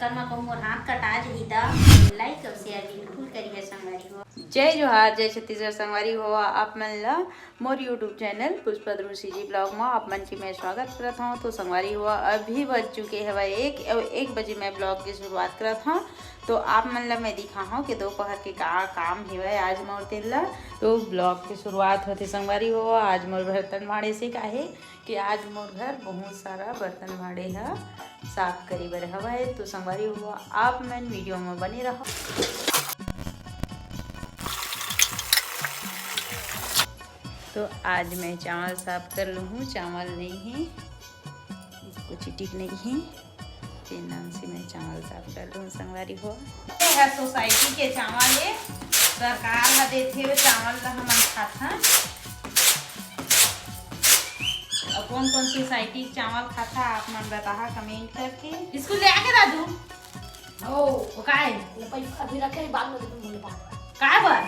कल मैं कहूँ मोर हाथ कटा जही ता लाइक और शेयर बिल्कुल करिए संगवारी हो। जय जोहार जय छत्तीसगढ़ संगवारी हो आप मन ला मोर YouTube channel Pushpa Dhruv ji blog में आप मन की मैं स्वागत करता हूँ। तो संगवारी हुआ अभी बज चुके हैं भाई एक बजे मैं ब्लॉग की शुरुआत करता हूँ। तो आप मन ला मैं दिखा हूँ कि दोपहर के का काम है आज मोर तेल ला। तो ब्लॉग की शुरुआत होती संगवारी हो आज मोर बर्तन भाड़े से का है कि आज मोर घर बहुत सारा बर्तन भाड़े है साफ करी बर हवा है। तो संगवारी हुआ आप मन वीडियो में बने रहो। तो आज मैं चावल साफ कर लूँ हूँ, चावल नहीं है इसको चिटिक नहीं है के नाम से मैं चावल साफ कर लूँ संगवारी हो। है सोसाइटी के चावल है सरकार ला देते हुए चावल ला हम खाता और कौन कौन सोसाइटी चावल खाता आप मन बता कमेंट करके। इसको ले आके दादू ओ काय पैसा अभी रखे बाद में तुम बोले काय बर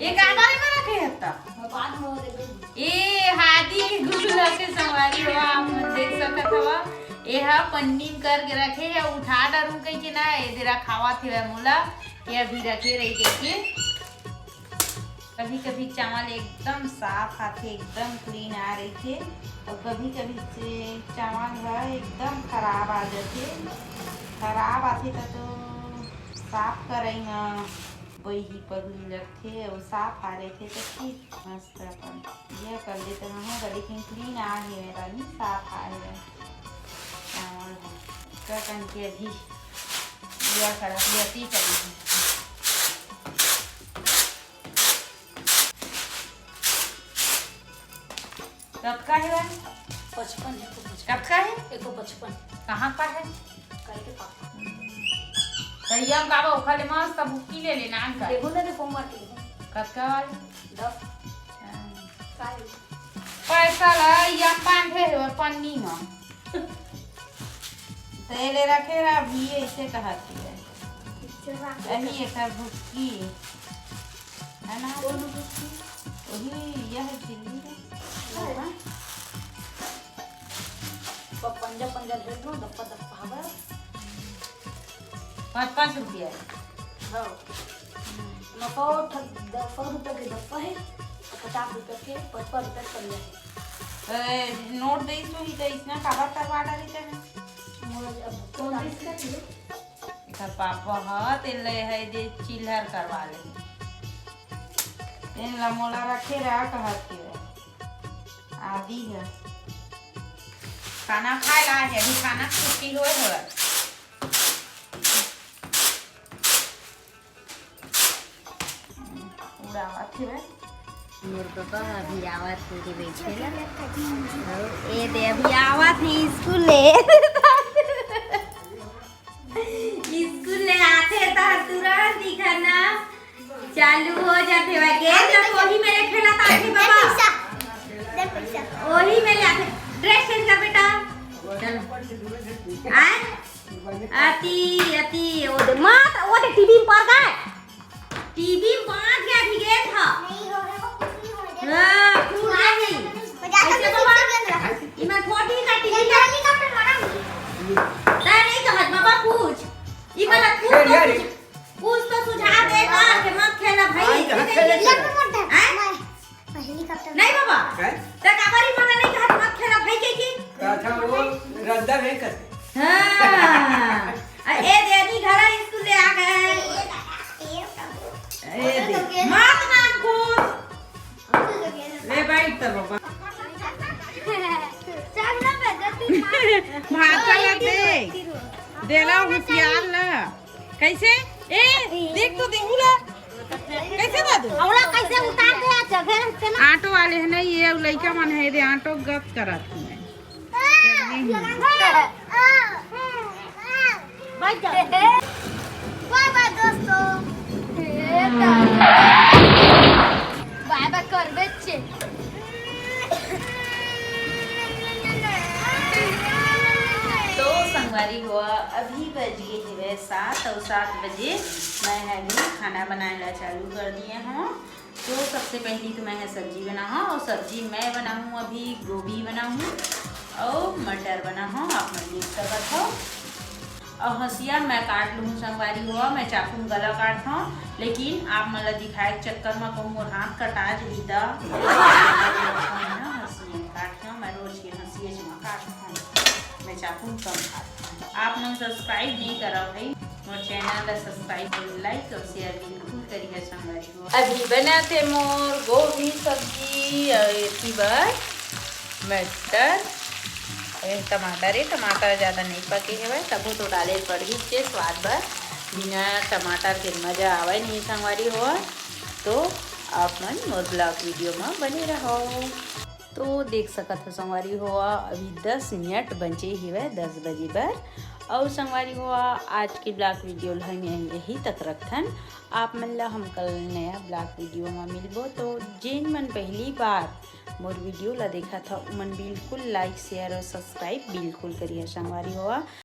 ये काय बारे में रखे है तब बाद में दे ए हादी के गुल्ला के सवारी हो आप मन देख सकत हवा। ए हा पन्नी कर के रखे है उठा डरू कह के ना ए देरा खावा थे मोला कि अभी रखे रही देखिए। कभी कभी चावल एकदम साफ आते एकदम क्लीन आ रही थे और कभी कभी से चावल है एकदम खराब आ जाते खराब आते तो साफ करें वही पर लगते और साफ आ रहे थे तो ठीक मस्त अपन यह कर देते हैं लेकिन क्लीन आ ही मेरा नहीं साफ आ है चावल कन के अभी यह करती करेगी। कब का है 55 कब का है 155 कहाँ का है कल के पापा तैयार बाबा उखाले मस्त अब की ले लेना अंकल देखो ना देखो मत कब का वाली 10 साल पैसा ला या बांधे है पन्नी में तेले रखे रा भी ऐसे कहती है यही एक भुक्की है ना वही यह चिल्ली है पंजा पंजा दे दो दप्पा दप्पा हवा 5-5 रुपया है। हाँ मको 100 रुपये के दप्पा है 50 रुपये के 55 रुपये पंजा है। नोट दे तो ही तो इतना कवर करवा डाली थे कौन इसका चीज इधर पापा हा तेल है दे चिल्हर करवा ले तेल ला मोला रखे रहा कहती है आदि है खाना खाए ला है अभी खाना छुट्टी होए है पूरा बात है मोर पापा अभी आवत के बैठे ला ए दे अभी आवत है स्कूल ले आते ता तुरंत दिखना चालू हो जाते वा गेम जब वही मेरे खेला था कि बाबा दे पैसा वही में ले आते ड्रेस चेंज कर बेटा चलो आती वो दे मां वो दे टीवी में पड़ गए टीवी में पड़ गया भी गया था नहीं हो रहा हां फूट गई ऐसे बाबा इमा छोटी का टीवी हेलीकॉप्टर मारा नहीं कहत बाबा पूछ इमा पूछ तो सुझाव देगा कि मत खेला भाई हेलीकॉप्टर नहीं बाबा तो काबरी मांगा नहीं कहत मत खेला भाई के अच्छा वो रद्दा नहीं करते हां ए देनी घर स्कूल ले आ गए ए दे मत नाम पूछ ले बैठ तो बाबा चल ना बेटी भाषा ला दे ला होशियार ला कैसे ए देख तो देहुला कैसे दादू औला कैसे उतार दे जगह से ना ऑटो वाले है नहीं ये लड़का मन है दे ऑटो गप करत है बैठ जा बाय बाय दोस्तों बाय बाय कर बच्चे तो संगवारी हुआ अभी बज गए है 7 और 7 बजे मैं अभी खाना बनाना चालू कर दिए हूँ। तो सबसे पहली तो मैं सब्जी बना हूँ और सब्जी मैं बना हूँ अभी गोभी बना हूँ और मटर बना हूँ आप मन देख सकत हो। और हंसिया मैं काट लूँ संगवारी हुआ, मैं चाकू में गला काट हूँ, लेकिन आप मतलब दिखाए के चक्कर में कहूँ मोर हाथ कटा जी दा हंसिया काट हूँ, मैं रोज के हंसिए से काट हूँ, मैं चाकू में कम काट हूँ। आप लोग सब्सक्राइब नहीं करो भाई मोर चैनल का, सब्सक्राइब करो, लाइक और शेयर बिल्कुल करिए संगवारी हुआ। अभी बनाते मोर गोभी सब्जी और बर मटर टमाटर है, टमाटर ज़्यादा नहीं पके है तबो तो डाले पड़ गई स्वाद भर, बिना टमाटर के मज़ा आवे नहीं संगवारी हो। तो आप मन मोर ब्लॉग वीडियो में बने रहो। तो देख सकत हो संगवारी हो अभी 10 मिनट बचे हुए 10 बजे बर। और संगवारी हुआ आज की ब्लॉग वीडियो हम यही तक रखथन। आप मन ला हम कल नया ब्लॉग वीडियो में मिलबो। तो जिन मन पहली बार मोर वीडियो ला देखा था मन बिल्कुल लाइक शेयर और सब्सक्राइब बिल्कुल करिए संगवारी हुआ।